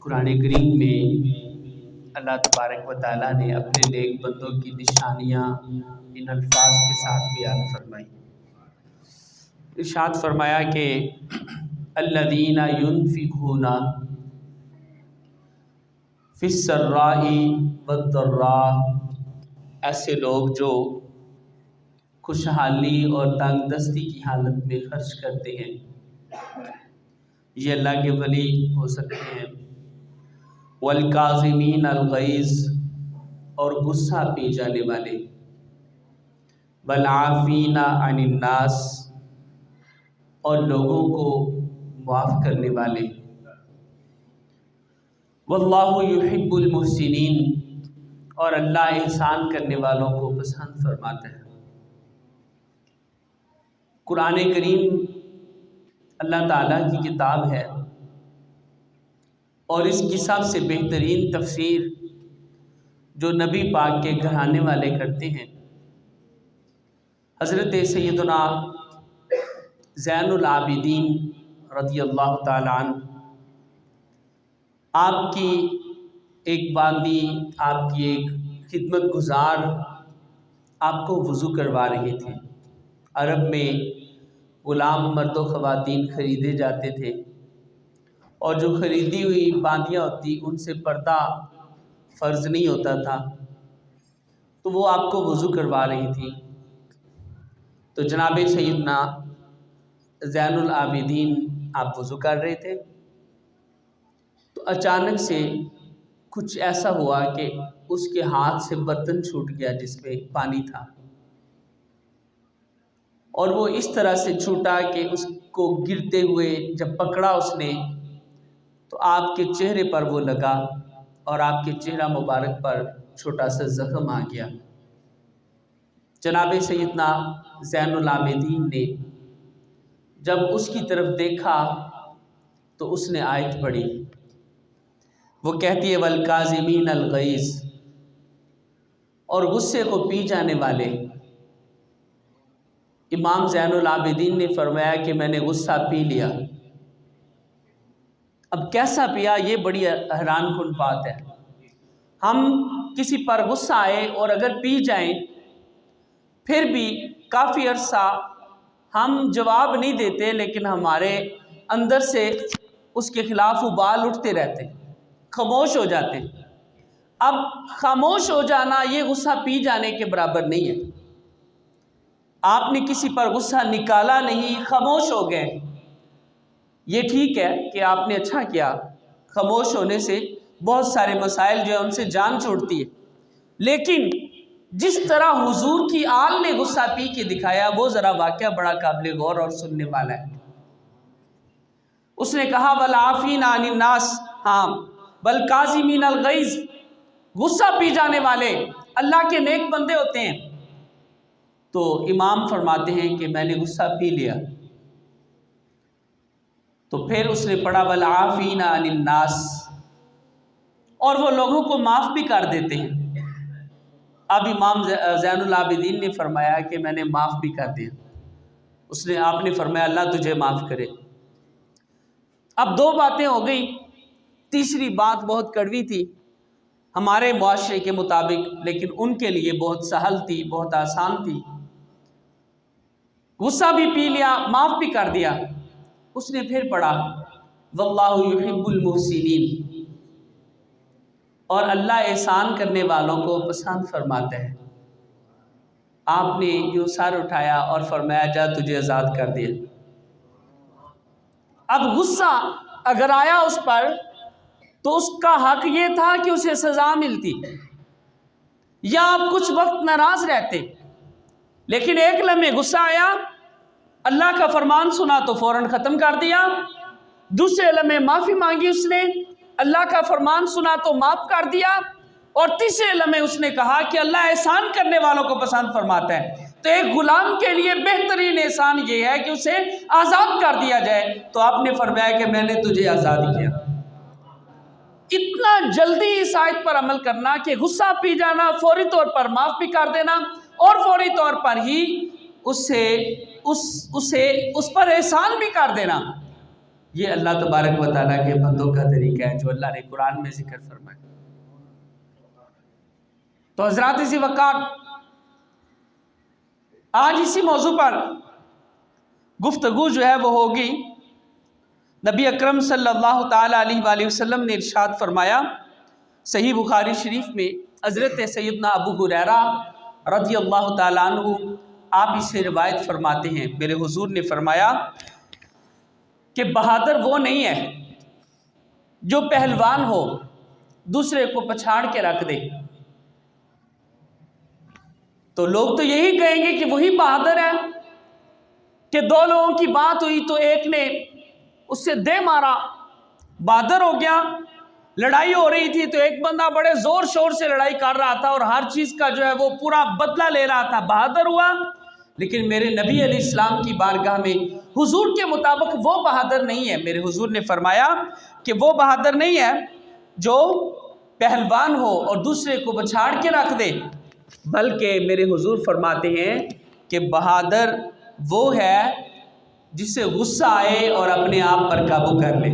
قرآن کریم میں اللہ تبارک و تعالیٰ نے اپنے نیک بندوں کی نشانیاں ان الفاظ کے ساتھ بیان فرمائی۔ ارشاد فرمایا کہ الذین ينفقون فی السراء والضراء، ایسے لوگ جو خوشحالی اور تنگ دستی کی حالت میں خرچ کرتے ہیں، یہ اللہ کے ولی ہو سکتے ہیں۔ والکاظمین الغیظ، اور غصہ پی جانے والے۔ والعافین عن الناس، اور لوگوں کو معاف کرنے والے۔ واللہ یحب المحسنین، اور اللہ احسان کرنے والوں کو پسند فرماتا ہے۔ قرآن کریم اللہ تعالیٰ کی کتاب ہے، اور اس کی سب سے بہترین تفسیر جو نبی پاک کے گھرانے والے کرتے ہیں، حضرت سیدنا زین العابدین رضی اللہ تعالیٰ عنہ، آپ کی ایک باندی، آپ کی ایک خدمت گزار آپ کو وضو کروا رہے تھے۔ عرب میں غلام مرد و خواتین خریدے جاتے تھے، اور جو خریدی ہوئی باندیاں ہوتی ان سے پردہ فرض نہیں ہوتا تھا، تو وہ آپ کو وضو کروا رہی تھی۔ تو جناب سیدنا زین العابدین آپ وضو کر رہے تھے، تو اچانک سے کچھ ایسا ہوا کہ اس کے ہاتھ سے برتن چھوٹ گیا جس میں پانی تھا، اور وہ اس طرح سے چھوٹا کہ اس کو گرتے ہوئے جب پکڑا اس نے تو آپ کے چہرے پر وہ لگا، اور آپ کے چہرہ مبارک پر چھوٹا سا زخم آ گیا۔ جناب سیدنا زین العابدین نے جب اس کی طرف دیکھا تو اس نے آیت پڑھی، وہ کہتی ہے والکاظمین الغیظ، اور غصے کو پی جانے والے۔ امام زین العابدین نے فرمایا کہ میں نے غصہ پی لیا۔ اب کیسا پیا، یہ بڑی حیران کن بات ہے۔ ہم کسی پر غصہ آئے اور اگر پی جائیں، پھر بھی کافی عرصہ ہم جواب نہیں دیتے، لیکن ہمارے اندر سے اس کے خلاف ابال اٹھتے رہتے، خاموش ہو جاتے ہیں۔ اب خاموش ہو جانا یہ غصہ پی جانے کے برابر نہیں ہے۔ آپ نے کسی پر غصہ نکالا نہیں، خاموش ہو گئے، یہ ٹھیک ہے کہ آپ نے اچھا کیا۔ خاموش ہونے سے بہت سارے مسائل جو ہیں ان سے جان چھوڑتی ہے، لیکن جس طرح حضور کی آل نے غصہ پی کے دکھایا، وہ ذرا واقعہ بڑا قابل غور اور سننے والا ہے۔ اس نے کہا والعافین عن الناس، ہاں، والکاظمین الغیظ، غصہ پی جانے والے اللہ کے نیک بندے ہوتے ہیں۔ تو امام فرماتے ہیں کہ میں نے غصہ پی لیا۔ تو پھر اس نے پڑھا والعافین عن الناس، اور وہ لوگوں کو معاف بھی کر دیتے ہیں۔ اب امام زین العابدین نے فرمایا کہ میں نے معاف بھی کر دیا۔ آپ نے فرمایا اللہ تجھے معاف کرے۔ اب دو باتیں ہو گئی، تیسری بات بہت کڑوی تھی ہمارے معاشرے کے مطابق، لیکن ان کے لیے بہت سہل تھی، بہت آسان تھی۔ غصہ بھی پی لیا، معاف بھی کر دیا۔ اس نے پھر پڑھا واللہ یحب المحسنین، اور اللہ احسان کرنے والوں کو پسند فرماتا ہے۔ آپ نے یوں سر اٹھایا اور فرمایا جا تجھے آزاد کر دیا۔ اب غصہ اگر آیا اس پر تو اس کا حق یہ تھا کہ اسے سزا ملتی، یا آپ کچھ وقت ناراض رہتے، لیکن ایک لمحے غصہ آیا، اللہ کا فرمان سنا تو فوراً ختم کر دیا۔ دوسرے لمحے معافی مانگی اس نے، اللہ کا فرمان سنا تو معاف کر دیا، اور تیسرے لمحے اس نے کہا کہ اللہ احسان کرنے والوں کو پسند فرماتا ہے۔ تو ایک غلام کے لیے بہترین احسان یہ ہے کہ اسے آزاد کر دیا جائے، تو آپ نے فرمایا کہ میں نے تجھے آزاد کیا۔ اتنا جلدی اس آیت پر عمل کرنا کہ غصہ پی جانا، فوری طور پر معاف بھی کر دینا، اور فوری طور پر ہی اس پر احسان بھی کر دینا۔ یہ اللہ تبارک و تعالیٰ کے بندوں کا طریقہ ہے جو اللہ نے قرآن میں ذکر فرمایا۔ تو حضرات اسی وقت آج اسی موضوع پر گفتگو جو ہے وہ ہوگی۔ نبی اکرم صلی اللہ تعالیٰ علیہ وآلہ وسلم نے ارشاد فرمایا صحیح بخاری شریف میں، حضرت سیدنا ابو ہریرہ رضی اللہ تعالیٰ عنہ آپ اسے روایت فرماتے ہیں، میرے حضور نے فرمایا کہ بہادر وہ نہیں ہے جو پہلوان ہو دوسرے کو پچھاڑ کے رکھ دے۔ تو لوگ تو یہی کہیں گے کہ وہی بہادر ہے کہ دو لوگوں کی بات ہوئی تو ایک نے اس سے دے مارا، بہادر ہو گیا۔ لڑائی ہو رہی تھی تو ایک بندہ بڑے زور شور سے لڑائی کر رہا تھا اور ہر چیز کا جو ہے وہ پورا بدلہ لے رہا تھا، بہادر ہوا۔ لیکن میرے نبی علیہ السلام کی بارگاہ میں حضور کے مطابق وہ بہادر نہیں ہے۔ میرے حضور نے فرمایا کہ وہ بہادر نہیں ہے جو پہلوان ہو اور دوسرے کو بچھاڑ کے رکھ دے، بلکہ میرے حضور فرماتے ہیں کہ بہادر وہ ہے جسے غصہ آئے اور اپنے آپ پر قابو کر لے۔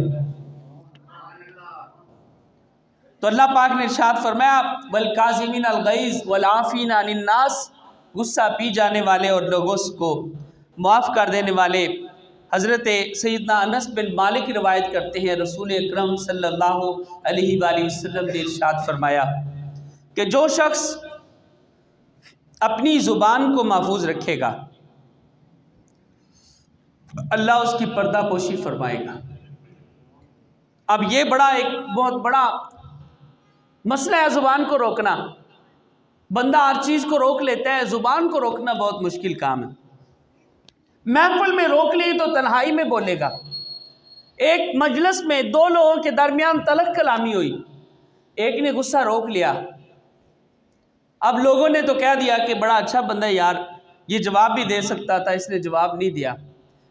تو اللہ پاک نے ارشاد فرمایا وَالْقَاظِمِينَ الْغَيْظَ وَالْعَافِينَ عَنِ النَّاسِ، غصہ پی جانے والے اور لوگوں کو معاف کر دینے والے۔ حضرت سیدنا انس بن مالک روایت کرتے ہیں رسول اکرم صلی اللہ علیہ وآلہ وسلم نے ارشاد فرمایا کہ جو شخص اپنی زبان کو محفوظ رکھے گا اللہ اس کی پردہ پوشی فرمائے گا۔ اب یہ ایک بہت بڑا مسئلہ ہے زبان کو روکنا۔ بندہ ہر چیز کو روک لیتا ہے، زبان کو روکنا بہت مشکل کام ہے۔ محفل میں روک لی تو تنہائی میں بولے گا۔ ایک مجلس میں دو لوگوں کے درمیان تلخ کلامی ہوئی، ایک نے غصہ روک لیا، اب لوگوں نے تو کہہ دیا کہ بڑا اچھا بندہ یار، یہ جواب بھی دے سکتا تھا، اس نے جواب نہیں دیا۔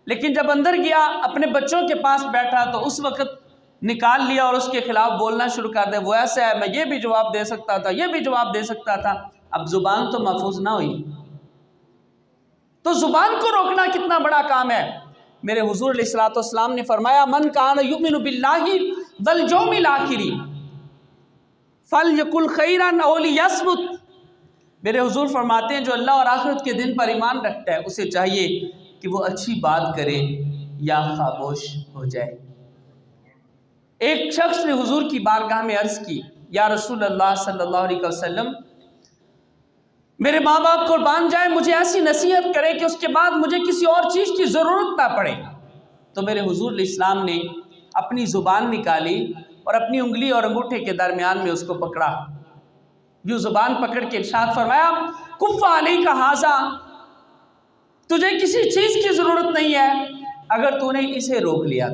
لیکن جب اندر گیا اپنے بچوں کے پاس بیٹھا تو اس وقت نکال لیا اور اس کے خلاف بولنا شروع کر دیا، وہ ایسا ہے، میں یہ بھی جواب دے سکتا تھا، یہ بھی جواب دے سکتا تھا۔ اب زبان تو محفوظ نہ ہوئی۔ تو زبان کو روکنا کتنا بڑا کام ہے۔ میرے حضور علیہ الصلوۃ والسلام نے فرمایا من کان یؤمن باللہ والیوم الآخر فلیقل خیرا او لیصمت۔ میرے حضور فرماتے ہیں جو اللہ اور آخرت کے دن پر ایمان رکھتا ہے اسے چاہیے کہ وہ اچھی بات کرے یا خاموش ہو جائے۔ ایک شخص نے حضور کی بارگاہ میں عرض کی یا رسول اللہ صلی اللہ علیہ وسلم میرے ماں باپ قربان جائیں، مجھے ایسی نصیحت کرے کہ اس کے بعد مجھے کسی اور چیز کی ضرورت نہ پڑے۔ تو میرے حضور علیہ السلام نے اپنی زبان نکالی اور اپنی انگلی اور انگوٹھے کے درمیان میں اس کو پکڑا، یوں زبان پکڑ کے ارشاد فرمایا کف علیک ھذا، تجھے کسی چیز کی ضرورت نہیں ہے اگر تو نے اسے روک لیا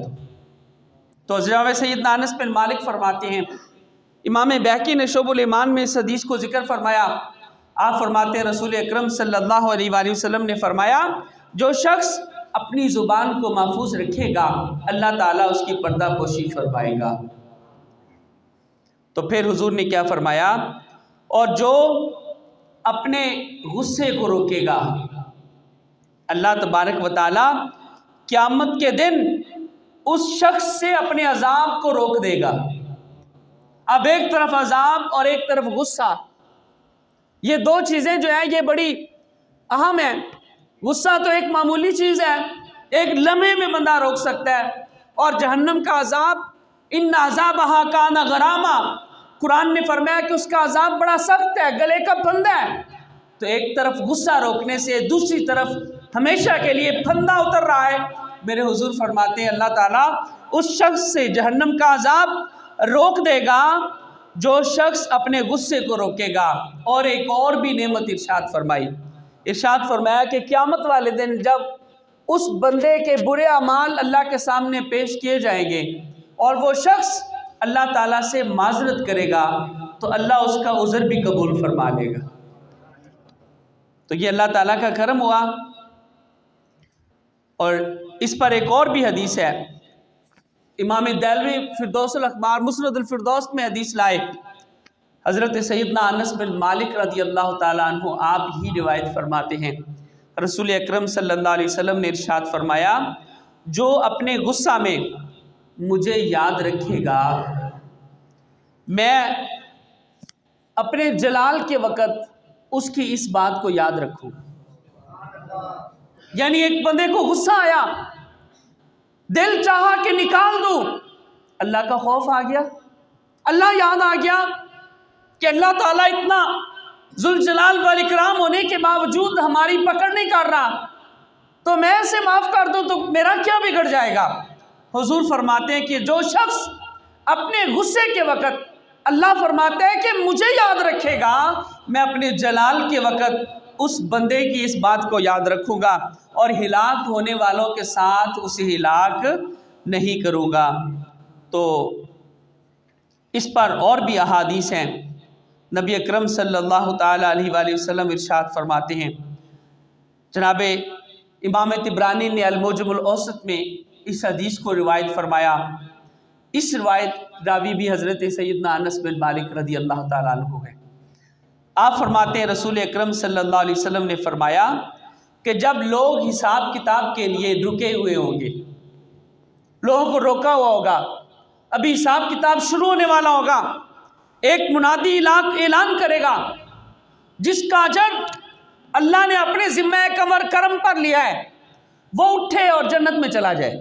تو حضرت سیدنا انس بن مالک فرماتے ہیں، امام بیہقی نے شعب الایمان میں اس حدیث کو ذکر فرمایا۔ آپ فرماتے ہیں رسول اکرم صلی اللہ علیہ وآلہ وسلم نے فرمایا جو شخص اپنی زبان کو محفوظ رکھے گا اللہ تعالیٰ اس کی پردہ پوشی فرمائے گا۔ تو پھر حضور نے کیا فرمایا، اور جو اپنے غصے کو روکے گا اللہ تبارک و تعالیٰ قیامت کے دن اس شخص سے اپنے عذاب کو روک دے گا۔ اب ایک طرف عذاب اور ایک طرف غصہ، یہ دو چیزیں جو ہیں یہ بڑی اہم ہیں۔ غصہ تو ایک معمولی چیز ہے، ایک لمحے میں بندہ روک سکتا ہے، اور جہنم کا عذاب ان عذابھا کان غراما، قرآن نے فرمایا کہ اس کا عذاب بڑا سخت ہے، گلے کا پھندا ہے۔ تو ایک طرف غصہ روکنے سے دوسری طرف ہمیشہ کے لیے پھندا اتر رہا ہے۔ میرے حضور فرماتے ہیں اللہ تعالیٰ اس شخص سے جہنم کا عذاب روک دے گا جو شخص اپنے غصے کو روکے گا۔ اور ایک اور بھی نعمت ارشاد فرمائی، ارشاد فرمایا کہ قیامت والے دن جب اس بندے کے برے اعمال اللہ کے سامنے پیش کیے جائیں گے اور وہ شخص اللہ تعالیٰ سے معذرت کرے گا تو اللہ اس کا عذر بھی قبول فرما لے گا۔ تو یہ اللہ تعالیٰ کا کرم ہوا۔ اور اس پر ایک اور بھی حدیث ہے، امام دہلوی فردوس الاخبار مسند الفردوس میں حدیث لائے، حضرت سیدنا انس بن مالک رضی اللہ تعالیٰ عنہ آپ ہی روایت فرماتے ہیں رسول اکرم صلی اللہ علیہ وسلم نے ارشاد فرمایا جو اپنے غصہ میں مجھے یاد رکھے گا، میں اپنے جلال کے وقت اس کی اس بات کو یاد رکھوں۔ یعنی ایک بندے کو غصہ آیا، دل چاہا کہ نکال دوں، اللہ کا خوف آ گیا، اللہ یاد آ گیا کہ اللہ تعالیٰ اتنا ذوالجلال والاکرام ہونے کے باوجود ہماری پکڑ نہیں کر رہا، تو میں اسے معاف کر دوں تو میرا کیا بگڑ جائے گا۔ حضور فرماتے ہیں کہ جو شخص اپنے غصے کے وقت، اللہ فرماتے ہیں کہ مجھے یاد رکھے گا، میں اپنے جلال کے وقت اس بندے کی اس بات کو یاد رکھوں گا اور ہلاک ہونے والوں کے ساتھ اسے ہلاک نہیں کروں گا۔ تو اس پر اور بھی احادیث ہیں۔ نبی اکرم صلی اللہ تعالیٰ علیہ وآلہ وسلم ارشاد فرماتے ہیں، جناب امام طبرانی نے المعجم الاوسط میں اس حدیث کو روایت فرمایا۔ اس روایت راوی بھی حضرت سیدنا انس بن مالک رضی اللہ تعالیٰ عنہ ہے۔ آپ فرماتے ہیں رسول اکرم صلی اللہ علیہ وسلم نے فرمایا کہ جب لوگ حساب کتاب کے لیے رکے ہوئے ہوں گے، لوگوں کو روکا ہوا ہوگا، ابھی حساب کتاب شروع ہونے والا ہوگا، ایک منادی اعلان کرے گا، جس کا اجر اللہ نے اپنے ذمہ کرم پر لیا ہے وہ اٹھے اور جنت میں چلا جائے۔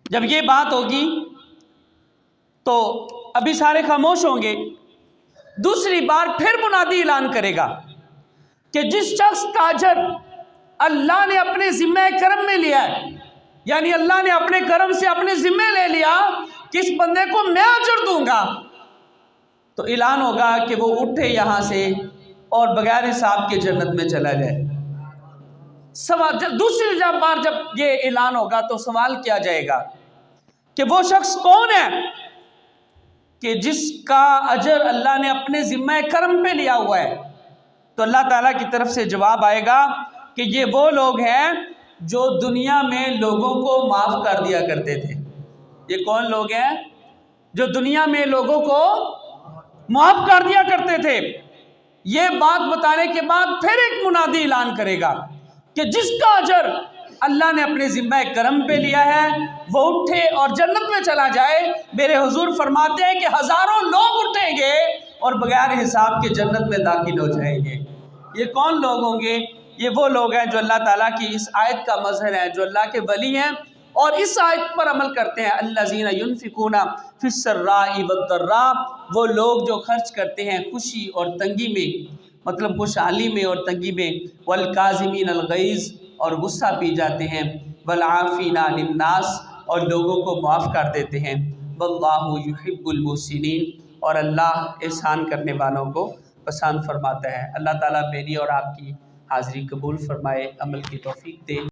جب یہ بات ہوگی تو ابھی سارے خاموش ہوں گے، دوسری بار پھر منادی اعلان کرے گا کہ جس شخص کا اجر اللہ نے اپنے ذمہ کرم میں لیا ہے، یعنی اللہ نے اپنے کرم سے اپنے ذمہ لے لیا کہ اس بندے کو میں اجر دوں گا، تو اعلان ہوگا کہ وہ اٹھے یہاں سے اور بغیر حساب کے جنت میں چلا جائے۔ دوسری بار جب یہ اعلان ہوگا تو سوال کیا جائے گا کہ وہ شخص کون ہے کہ جس کا اجر اللہ نے اپنے ذمہ کرم پہ لیا ہوا ہے، تو اللہ تعالیٰ کی طرف سے جواب آئے گا کہ یہ وہ لوگ ہیں جو دنیا میں لوگوں کو معاف کر دیا کرتے تھے۔ یہ کون لوگ ہیں جو دنیا میں لوگوں کو معاف کر دیا کرتے تھے؟ یہ بات بتانے کے بعد پھر ایک منادی اعلان کرے گا کہ جس کا اجر اللہ نے اپنے ذمہ کرم پہ لیا ہے وہ اٹھے اور جنت میں چلا جائے۔ میرے حضور فرماتے ہیں کہ ہزاروں لوگ اٹھیں گے اور بغیر حساب کے جنت میں داخل ہو جائیں گے۔ یہ کون لوگ ہوں گے؟ یہ وہ لوگ ہیں جو اللہ تعالیٰ کی اس آیت کا مظہر ہے، جو اللہ کے ولی ہیں اور اس آیت پر عمل کرتے ہیں۔ الذین ینفقون فی السراء والضراء، وہ لوگ جو خرچ کرتے ہیں خوشی اور تنگی میں، مطلب خوشحالی میں اور تنگی میں، والکاظمین الغیظ، اور غصہ پی جاتے ہیں، والعافین عن الناس، اور لوگوں کو معاف کر دیتے ہیں، واللہ یحب المحسنین، اور اللہ احسان کرنے والوں کو پسند فرماتا ہے۔ اللہ تعالیٰ میری اور آپ کی حاضری قبول فرمائے، عمل کی توفیق دے۔